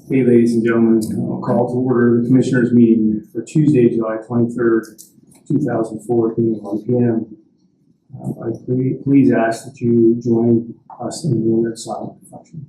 Hey, ladies and gentlemen, I'll call to order the Commissioners' meeting for Tuesday, July 23rd, 2004, being 1 p.m. I please ask that you join us in the moment of silent reflection.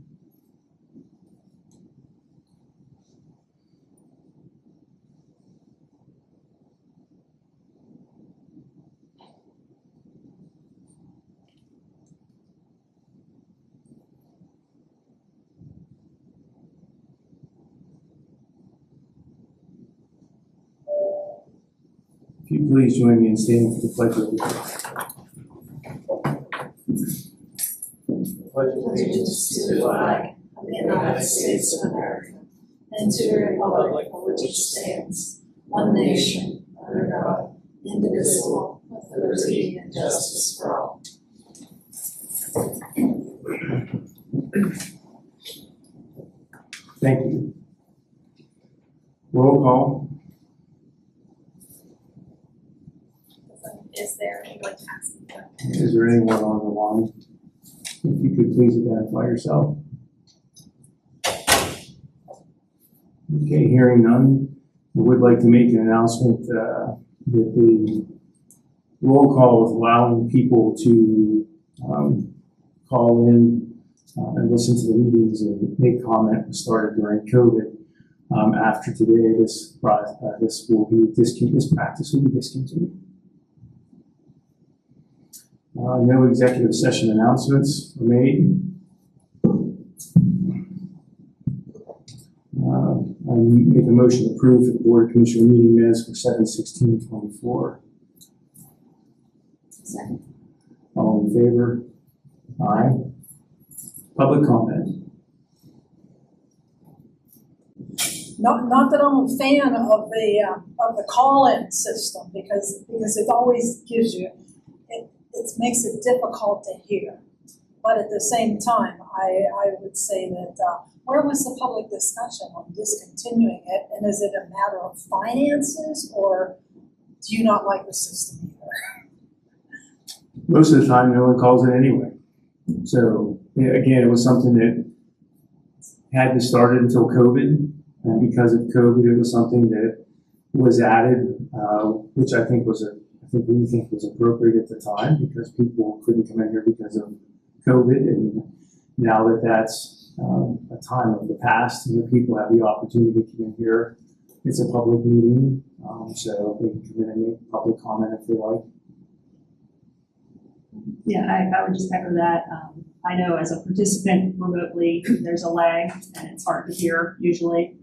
If you please join me in standing for the Pledge of Allegiance. Pledge allegiance to the flag of the United States of America and to the republic for which it stands, one nation, under God, indivisible, with liberty and justice for all. Thank you. Roll call. Is there anyone asking? Is there anyone on the line? If you could please identify yourself. Okay, hearing none, I would like to make an announcement that the roll call is allowing people to call in and listen to the meetings and make comment was started during COVID. After today, this practice will be discontinued. No executive session announcements were made. I make a motion to approve for the Board of Commissioner meeting minutes for 7/16/24. Second. All in favor? Aye. Public comment. Not that I'm a fan of the call-in system because it always gives you it makes it difficult to hear. But at the same time, I would say that where was the public discussion on discontinuing it, and is it a matter of finances, or do you not like the system either? Most of the time, no one calls it anyway. So again, it was something that hadn't started until COVID, and because of COVID, it was something that was added, which I think was appropriate at the time because people couldn't come in here because of COVID, and now that that's a time of the past, people have the opportunity to come in here. It's a public meeting, so they can come in and make public comment if they like. Yeah, I would just echo that. I know as a participant remotely, there's a lag and it's hard to hear usually.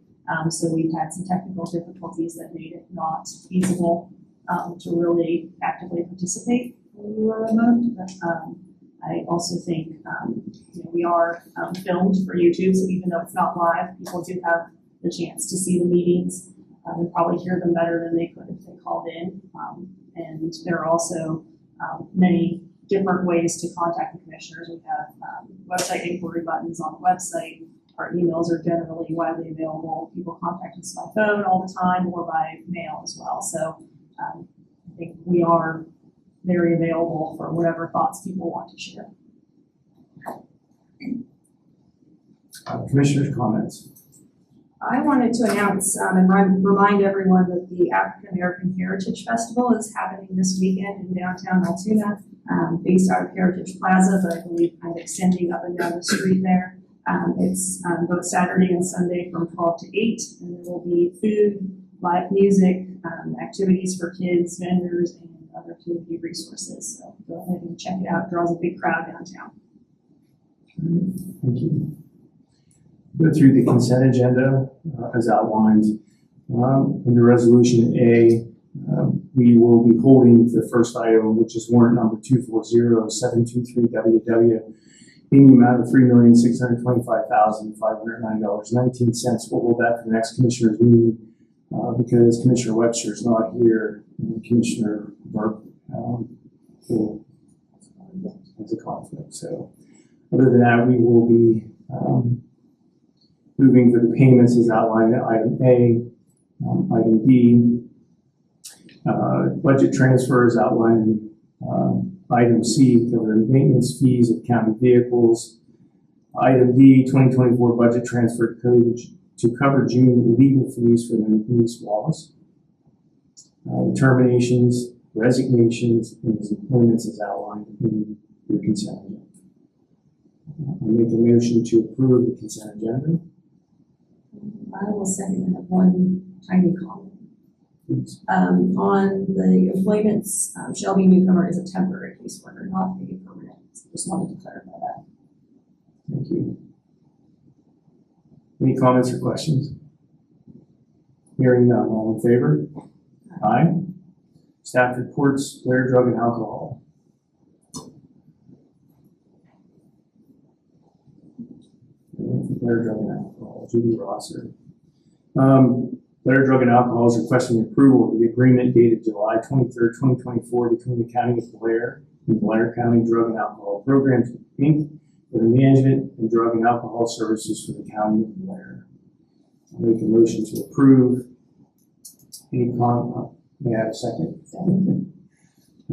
So we've had some technical difficulties that made it not feasible to really actively participate when we were remote. But I also think we are filmed for YouTube, so even though it's not live, people do have the chance to see the meetings and probably hear them better than they could if they called in. And there are also many different ways to contact the commissioners. We have website inquiry buttons on the website. Our emails are generally widely available. People contact us by phone all the time or by mail as well. So I think we are very available for whatever thoughts people want to share. Commissioners' comments. I wanted to announce and remind everyone that the African American Heritage Festival is happening this weekend in downtown Altoona, based out of Heritage Plaza, but I believe kind of extending up and down the street there. It's both Saturday and Sunday from 12 to 8, and there will be food, live music, activities for kids, vendors, and other community resources. So go ahead and check it out. It draws a big crowd downtown. Thank you. Go through the consent agenda as outlined. Under Resolution A, we will be holding the first item, which is warrant number 240723WW, in the amount of $3,625,509.19. We'll hold that for the next commissioners meeting because Commissioner Webster is not here and Commissioner Burke has a conflict. So other than that, we will be moving to the payments as outlined in item A. Item B, budget transfers outlined in item C, covering maintenance fees of county vehicles. Item D, 2024 budget transfer to to cover June legal fees for Denise Wallace. Terminations, resignations, and his employments as outlined in your consent agenda. I'll make a motion to approve the consent agenda. I will second that one tiny comment. Please. On the employments, Shelby Newcomer is a temporary caseworker, not a permanent. Just wanted to clarify that. Thank you. Any comments or questions? Hearing none, all in favor? Aye. Staff reports, Blair, drug and alcohol. Blair, drug and alcohol, Judy Rosser. Blair, drug and alcohol is requesting approval of the agreement dated July 23rd, 2024 between the County of Blair and Blair County Drug and Alcohol Programs, Inc. for the management and drug and alcohol services for the County of Blair. I'll make a motion to approve. May I have a second?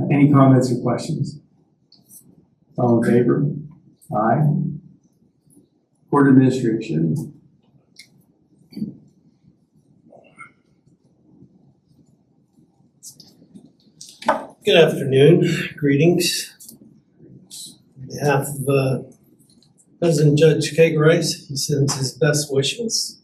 Any comments or questions? All in favor? Aye. Court administration. Good afternoon, greetings. On behalf of President Judge Kagerice, he sends his best wishes.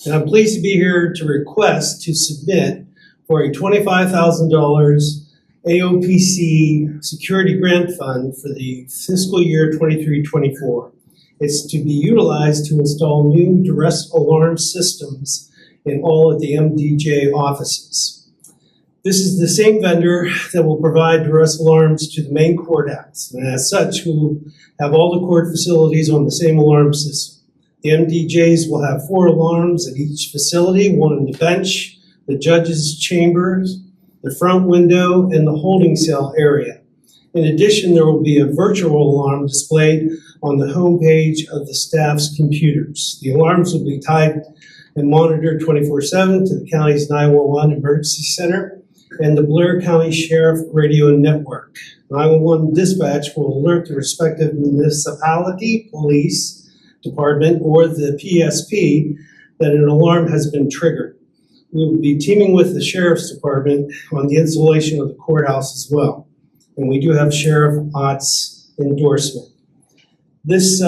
And I'm pleased to be here to request to submit for a $25,000 AOPC security grant fund for the fiscal year 23-24. It's to be utilized to install new duress alarm systems in all of the MDJ offices. This is the same vendor that will provide duress alarms to the main courthouse, and as such, we will have all the court facilities on the same alarm system. The MDJs will have 4 alarms at each facility, one in the bench, the judge's chambers, the front window, and the holding cell area. In addition, there will be a virtual alarm displayed on the home page of the staff's computers. The alarms will be tied and monitored 24/7 to the county's 911 emergency center and the Blair County Sheriff Radio Network. 911 dispatch will alert the respective municipality, police department, or the PSP that an alarm has been triggered. We will be teaming with the Sheriff's Department on the installation of the courthouse as well. And we do have Sheriff Ott's endorsement. This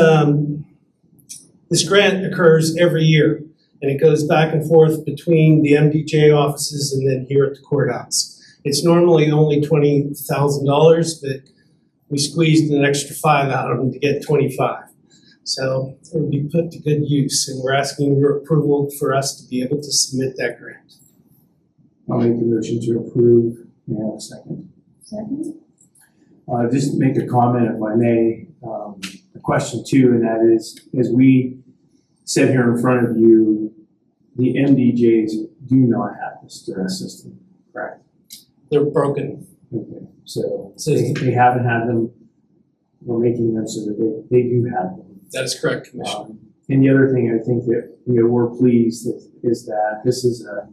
grant occurs every year, and it goes back and forth between the MDJ offices and then here at the courthouse. It's normally only $20,000, but we squeezed an extra 5 out of them to get 25. So it will be put to good use, and we're asking your approval for us to be able to submit that grant. I'll make the motion to approve. May I have a second? Second. Just make a comment, if I may, a question too, and that is, as we sit here in front of you, the MDJs do not have this duress system, correct? They're broken. Okay, so they haven't had them. We're making them so that they do have them. That is correct, Commissioner. And the other thing I think that we're pleased is that this is a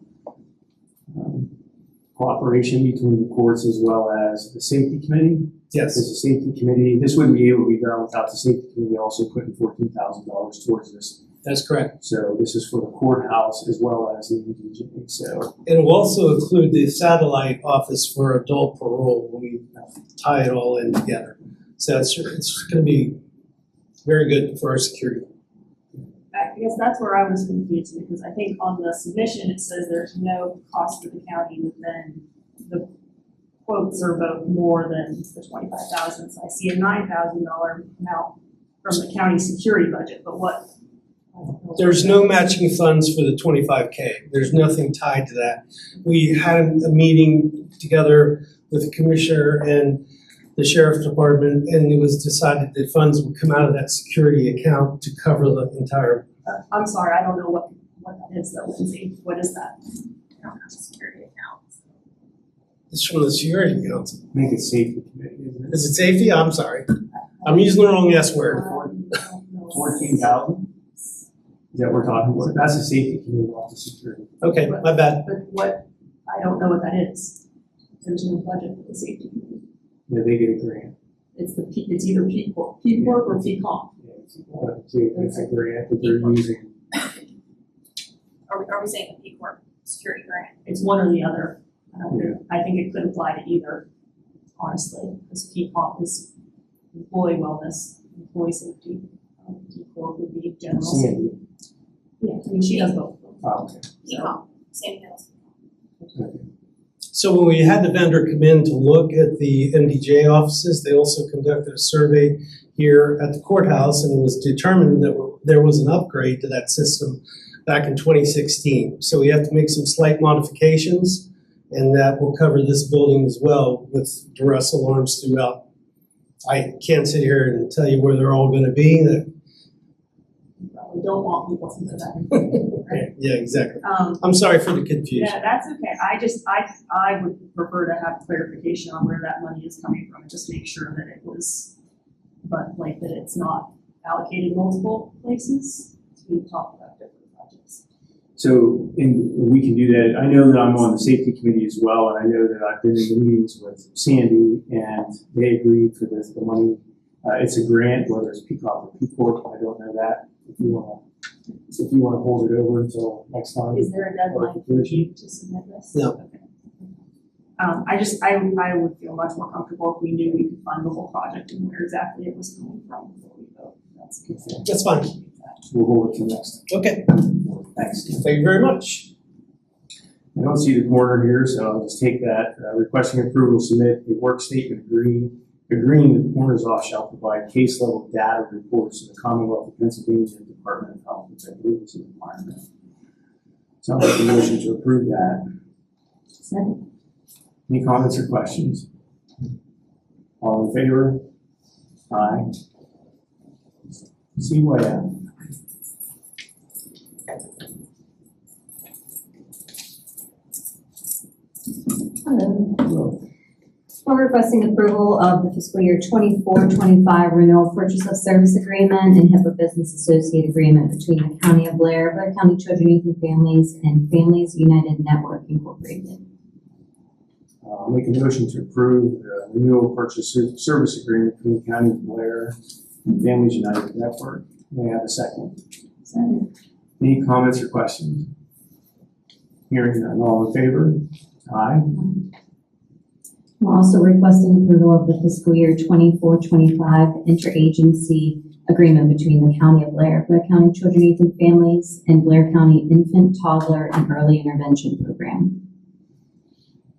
cooperation between the courts as well as the safety committee. Yes. There's a safety committee. This wouldn't be able to be done without the safety committee also putting $14,000 towards this. That's correct. So this is for the courthouse as well as the MDJ. So It will also include the satellite office for adult parole when we tie it all in together. So it's going to be very good for our security. I guess that's where I was confused, because I think on the submission, it says there's no cost to the county, but then the quotes are both more than the 25,000. So I see a $9,000 amount from the county security budget, but what? There's no matching funds for the 25K. There's nothing tied to that. We had a meeting together with the commissioner and the sheriff's department, and it was decided that funds would come out of that security account to cover the entire. I'm sorry, I don't know what that is though, Lindsay. What is that? I don't have a security account. It's from the security council. I think it's safety committee, isn't it? Is it safety? I'm sorry. I'm using the wrong S word. 14,000? Is that what we're talking about? That's a safety committee off the security. Okay, my bad. But what, I don't know what that is. There's no budget for the safety committee. Yeah, they get a grant. It's either P Corp or P Comp. Yeah, it's a grant that they're using. we saying the P Corp security grant? It's one or the other. I think it could apply to either, honestly, because PCOP is employee wellness, employee safety. P Corp would be general safety. Yeah, I mean, she does both. Okay. PCOP, same deal. Okay. So when we had the vendor come in to look at the MDJ offices, they also conducted a survey here at the courthouse, and it was determined that there was an upgrade to that system back in 2016. So we have to make some slight modifications, and that will cover this building as well with duress alarms throughout. I can't sit here and tell you where they're all going to be. We don't want people to know that. Right? Yeah, exactly. I'm sorry for the confusion. Yeah, that's okay. I would prefer to have clarification on where that money is coming from and just make sure that it was, but like that it's not allocated multiple places. We've talked about different projects. So we can do that. I know that I'm on the safety committee as well, and I know that I've been in the meetings with Sandy, and they agreed for this, the money. It's a grant, whether it's PCOP or P Corp, I don't know that. If you want to hold it over until next time. Is there a deadline for you to submit this? No. Okay. I would feel much more comfortable if we knew we could fund the whole project and where exactly it was coming from before we vote. That's good. That's fine. We'll hold it till next. Okay. Thanks. Thank you very much. I don't see the corner here, so I'll just take that. Requesting approval to submit a work statement agreeing that the coroner's office shall provide case level data reports to the Commonwealth of Pennsylvania Department of Health, which I believe is a requirement. Sounds like a motion to approve that. Second. Any comments or questions? All in favor? Aye. CYF. Hello. We're requesting approval of the fiscal year 24-25 renewal purchase of service agreement and HIPAA business associate agreement between the County of Blair, Blair County Children, Youth, and Families, and Families United Network Incorporated. I'll make a motion to approve the renewal purchase service agreement between the County of Blair and Families United Network. May I have a second? Second. Any comments or questions? Hearing none, all in favor? Aye. We're also requesting approval of the fiscal year 24-25 interagency agreement between the County of Blair, Blair County Children, Youth, and Families, and Blair County Infant, Toddler, and Early Intervention Program.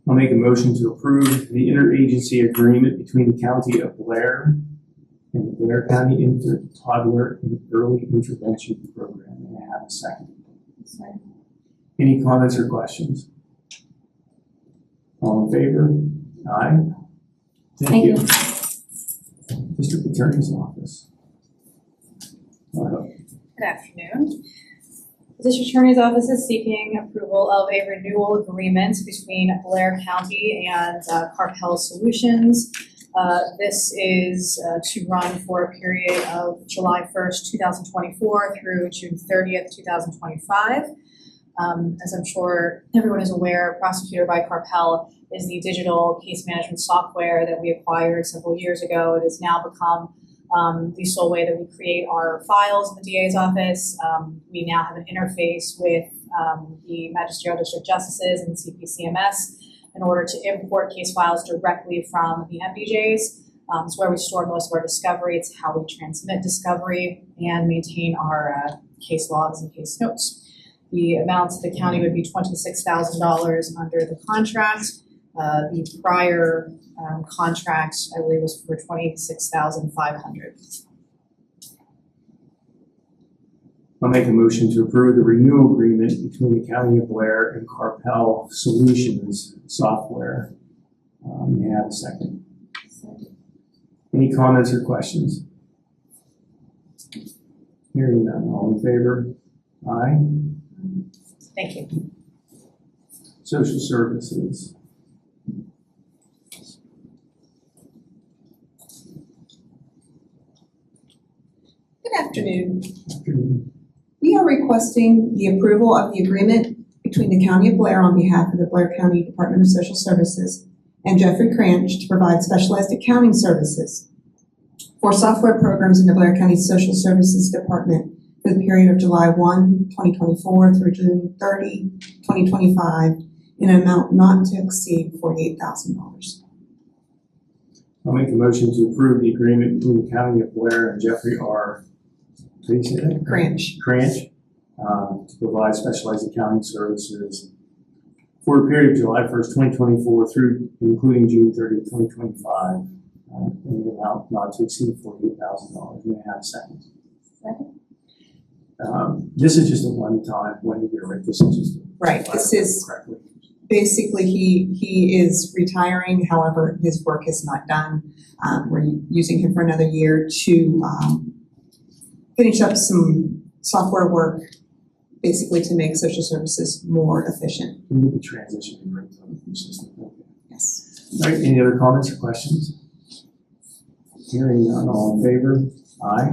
I'll make a motion to approve the interagency agreement between the County of Blair and the Blair County Infant, Toddler, and Early Intervention Program. May I have a second? Sorry. Any comments or questions? All in favor? Aye. Thank you. District Attorney's Office. Good afternoon. The District Attorney's Office is seeking approval of a renewal agreement between Blair County and Carpel Solutions. This is to run for a period of July 1st, 2024 through June 30th, 2025. As I'm sure everyone is aware, Prosecutor by Carpel is the digital case management software that we acquired several years ago. It has now become the sole way that we create our files in the DA's office. We now have an interface with the magisterial district justices and CPCMS in order to import case files directly from the MDJs. It's where we store most of our discovery. It's how we transmit discovery and maintain our case logs and case notes. The amount to the county would be $26,000 under the contract. The prior contract, I believe, was for $26,500. I'll make a motion to approve the renewal agreement between the County of Blair and Carpel Solutions software. May I have a second? Any comments or questions? Hearing none, all in favor? Aye. Thank you. Social Services. Good afternoon. We are requesting the approval of the agreement between the County of Blair on behalf of the Blair County Department of Social Services and Jeffrey Cranch to provide specialized accounting services for software programs in the Blair County Social Services Department for the period of July 1, 2024 through June 30, 2025, in an amount not to exceed $48,000. I'll make a motion to approve the agreement between the County of Blair and Jeffrey R. Cranch. To provide specialized accounting services for a period of July 1st, 2024 through including June 30th, 2025, in an amount not to exceed $48,000. May I have a second? Second. This is just a one-time, when you get a rate, this is just. Right, this is basically he is retiring, however, his work is not done. We're using him for another year to finish up some software work, basically to make social services more efficient. We will be transitioning right to the new system. Okay. Yes. All right, any other comments or questions? Hearing none, all in favor? Aye.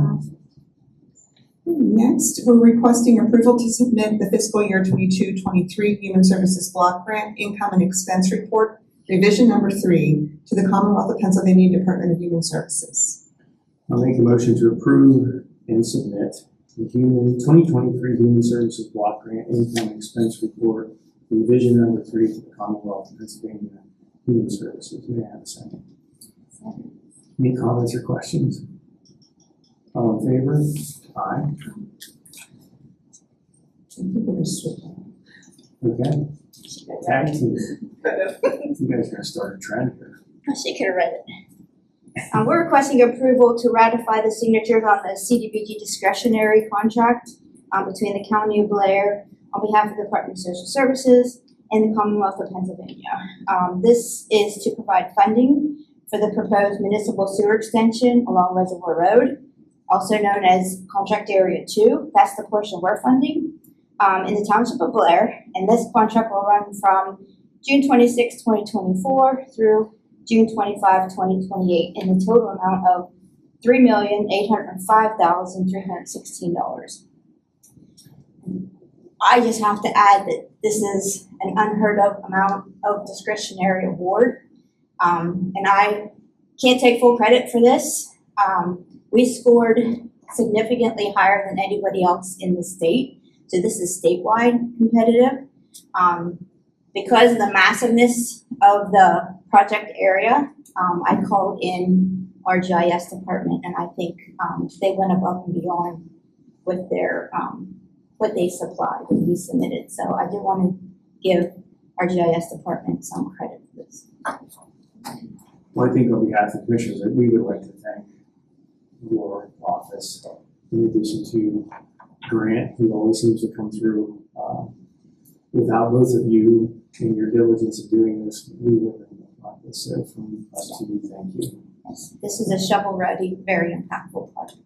Next, we're requesting approval to submit the fiscal year 22-23 Human Services Block Grant Income and Expense Report, revision number 3, to the Commonwealth of Pennsylvania Department of Human Services. I'll make a motion to approve and submit the 2023 Human Services Block Grant Income and Expense Report, revision number 3 to the Commonwealth of Pennsylvania Human Services. May I have a second? Second. Any comments or questions? All in favor? Aye. Okay. Tag team. You guys are gonna start a trend here. She could have read it. We're requesting approval to ratify the signatures on the CDBG discretionary contract between the County of Blair on behalf of the Department of Social Services and the Commonwealth of Pennsylvania. This is to provide funding for the proposed municipal sewer extension along Reservoir Road, also known as Contract Area 2. That's the portion we're funding in the Township of Blair. And this contract will run from June 26, 2024 through June 25, 2028 in the total amount of $3,805,316. I just have to add that this is an unheard of amount of discretionary award. And I can't take full credit for this. We scored significantly higher than anybody else in the state. So this is statewide competitive. Because of the massiveness of the project area, I called in our GIS department, and I think they went above and beyond with their what they supplied and we submitted. So I do want to give our GIS department some credit for this. Well, I think on behalf of the commissioners, that we would like to thank your office, in addition to Grant, who always seems to come through. Without both of you and your diligence in doing this, we wouldn't have done this. So from us to you, thank you. Yes, this is a shovel-ready, very impactful project.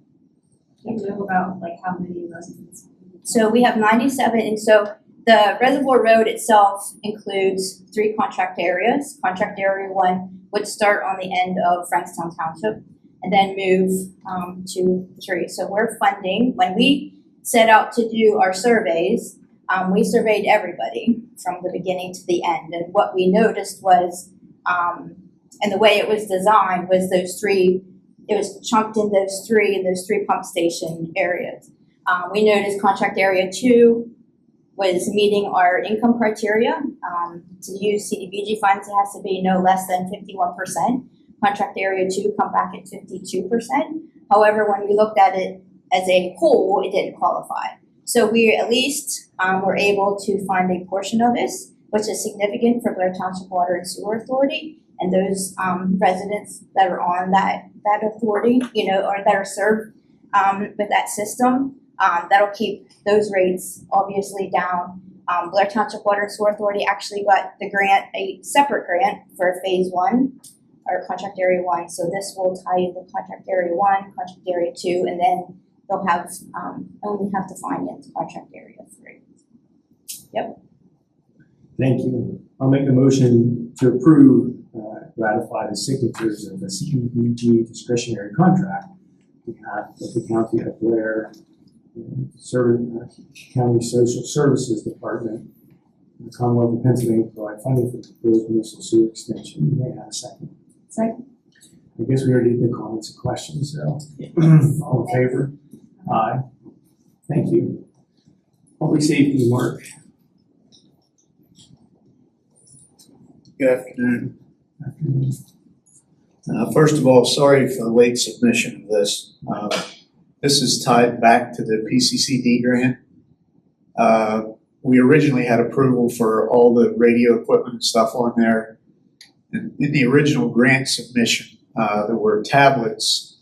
Do you know about like how many residents? So we have 97, and so the Reservoir Road itself includes 3 contract areas. Contract Area 1 would start on the end of Frankstown Township and then move to 3. So we're funding, when we set out to do our surveys, we surveyed everybody from the beginning to the end. And what we noticed was, and the way it was designed was those 3, it was chunked in those 3 pump station areas. We noticed Contract Area 2 was meeting our income criteria. To use CDBG funds, it has to be no less than 51%. Contract Area 2 come back at 52%. However, when we looked at it as a whole, it didn't qualify. So we at least were able to fund a portion of this, which is significant for Blair Township Water and Sewer Authority and those residents that are on that authority, or that are served with that system. That'll keep those rates obviously down. Blair Township Water and Sewer Authority actually got the grant, a separate grant for Phase 1 or Contract Area 1. So this will tie in the Contract Area 1, Contract Area 2, and then they'll have only have to finance Contract Area 3. Yep. Thank you. I'll make a motion to approve, ratify the signatures of the CDBG discretionary contract on behalf of the County of Blair, County Social Services Department, the Commonwealth of Pennsylvania, to provide funding for the proposed municipal sewer extension. You may have a second. Second. I guess we already did the comments and questions, so all in favor? Aye. Thank you. Public safety, Mark. Good afternoon. First of all, sorry for the late submission of this. This is tied back to the PCCD grant. We originally had approval for all the radio equipment and stuff on there. And in the original grant submission, there were tablets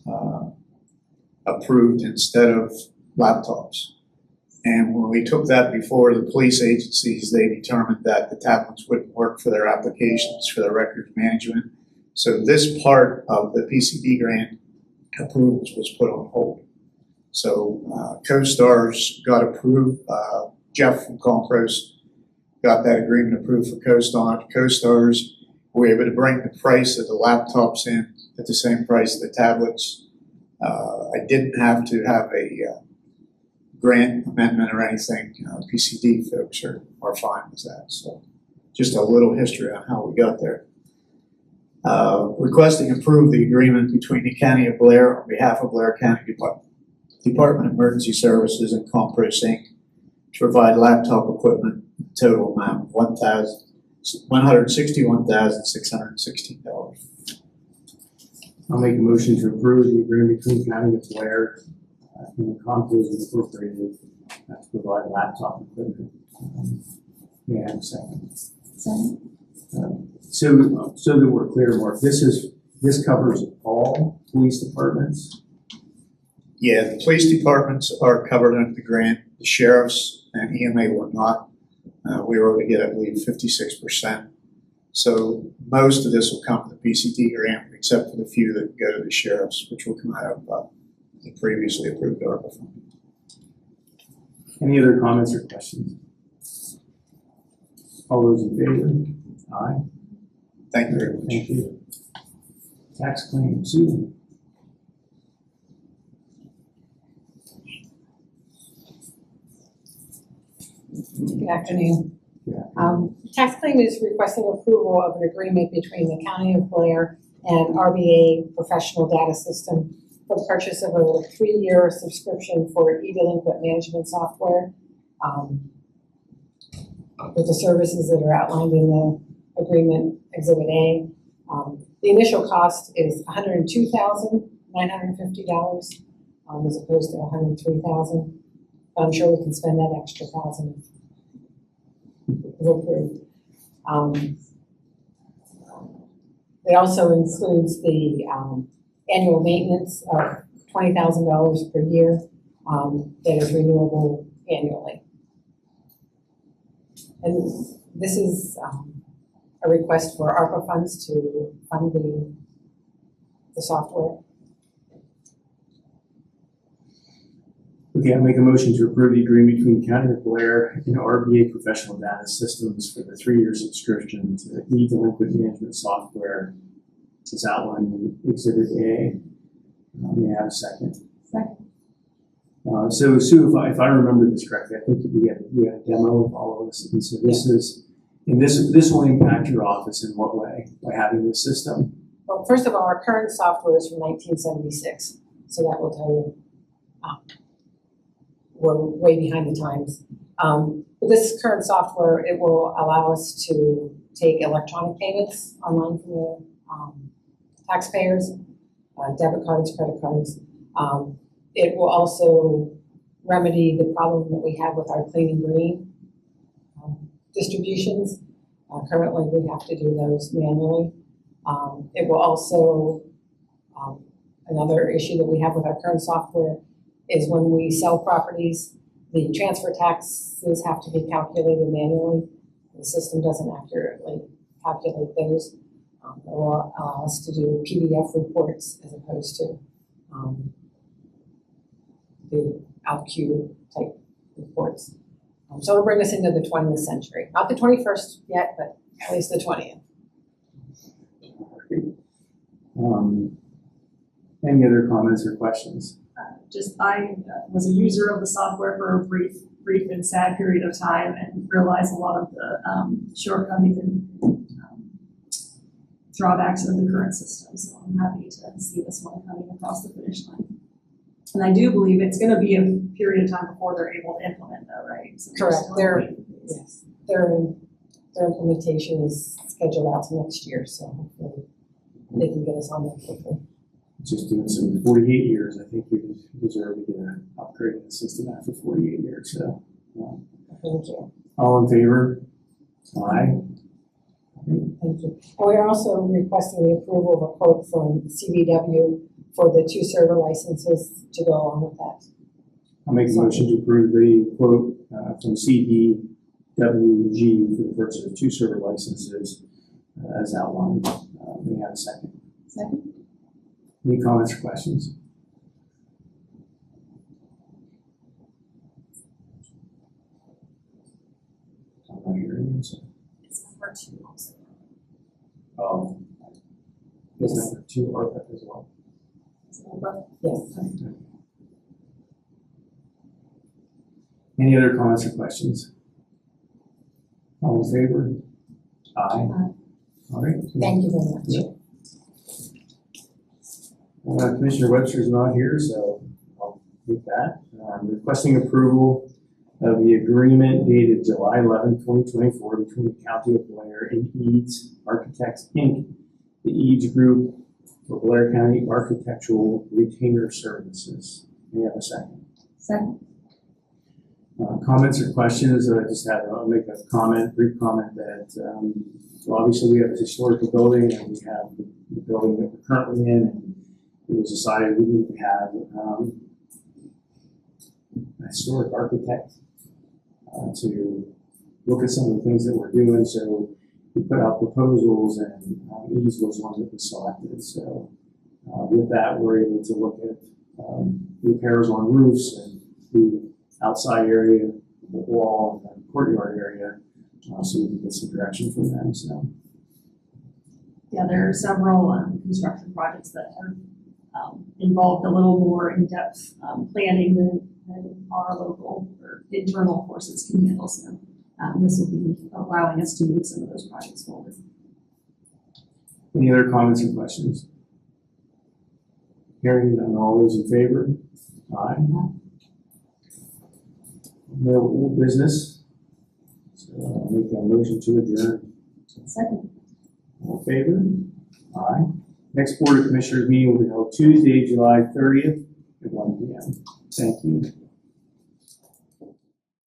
approved instead of laptops. And when we took that before the police agencies, they determined that the tablets wouldn't work for their applications for their records management. So this part of the PCD grant approvals was put on hold. So CoStar's got approved. Jeff from Compros got that agreement approved for CoStar's. We were able to bring the price of the laptops in at the same price of the tablets. I didn't have to have a grant amendment or anything. PCD folks are fine with that. So just a little history on how we got there. Requesting approve the agreement between the County of Blair on behalf of Blair County Department of Emergency Services and Compros Inc. to provide laptop equipment, total amount of $161,616. I'll make a motion to approve the agreement between County of Blair and the Compros Incorporated to provide laptop equipment. May I have a second? Second. So that we're clear, Mark, this covers all police departments? Yeah, the police departments are covered under the grant. The sheriffs and EMA were not. We were able to get, I believe, 56%. So most of this will come from the PCD grant, except for the few that go to the sheriffs, which will come out of the previously approved ARPA fund. Any other comments or questions? All those in favor? Aye. Thank you very much. Thank you. Tax claim, Susan. Good afternoon. Yeah. Tax claim is requesting approval of an agreement between the County of Blair and RBA Professional Data System for the purchase of a 3-year subscription for e-delinquent management software with the services that are outlined in the agreement Exhibit A. The initial cost is $102,950 as opposed to $103,000. I'm sure we can spend that extra $1,000 if approved. It also includes the annual maintenance of $20,000 per year that is renewable annually. And this is a request for ARPA funds to fund the software. Okay, I'll make a motion to approve the agreement between County of Blair and RBA Professional Data Systems for the 3-year subscription to e-delinquent management software as outlined in Exhibit A. May I have a second? Second. So Sue, if I remember this correctly, I think we had a demo of all of this, and so this will impact your office in what way by having this system? Well, first of all, our current software is from 1976, so that will tell you we're way behind the times. But this current software, it will allow us to take electronic payments online from the taxpayers, debit cards, credit cards. It will also remedy the problem that we have with our clean and green distributions. Currently, we have to do those manually. It will also, another issue that we have with our current software is when we sell properties, the transfer taxes have to be calculated manually. The system doesn't accurately calculate those. It will allow us to do PDF reports as opposed to the OutQ type reports. So it'll bring us into the 20th century. Not the 21st yet, but at least the 20th. Any other comments or questions? I was a user of the software for a brief and sad period of time and realized a lot of the shortcomings and drawbacks of the current system. So I'm happy to see this one coming across the finish line. And I do believe it's gonna be a period of time before they're able to implement though, right? So Correct. still They're- waiting. Yes, their implementation is scheduled out to next year, so hopefully they can get us on there quickly. Just doing some 48 years, I think we deserve to get an upgrade in the system after 48 years, so. Thank you. All in favor? Aye. Thank you. And we are also requesting the approval of a quote from CVW for the 2 server licenses to go along with that. I'll make a motion to approve the quote from CDWG for the purchase of 2 server licenses as outlined. May I have a second? Second. Any comments or questions? I'm not hearing you, so. It's number 2 also. Oh. Is number 2 ARPA as well? Yes. Any other comments or questions? All in favor? Aye. All right. Thank you very much. Yep. Commissioner Webster's not here, so I'll take that. Requesting approval of the agreement dated July 11, 2024 between the County of Blair and Eads Architects, Inc., the Eads Group for Blair County Architectural Retainer Services. May I have a second? Second. Comments or questions? I'll make a brief comment that, well, obviously we have a historical building and we have the building that we're currently in. And it was decided we need to have a historic architect to look at some of the things that we're doing. So we put out proposals and Eads was one that was selected. So with that, we're able to look at repairs on roofs and the outside area, the wall, and the courtyard area, so we can get some direction from them. So Yeah, there are several construction projects that have involved a little more in-depth planning than our local or internal forces can handle. So this will be allowing us to move some of those projects forward. any other comments or questions? Hearing none, all those in favor? Aye. No old business. So I'll make a motion to adjourn. Second. All in favor? Aye. Next Board of Commissioners meeting will be held Tuesday, July 30th at 1 p.m. Thank you.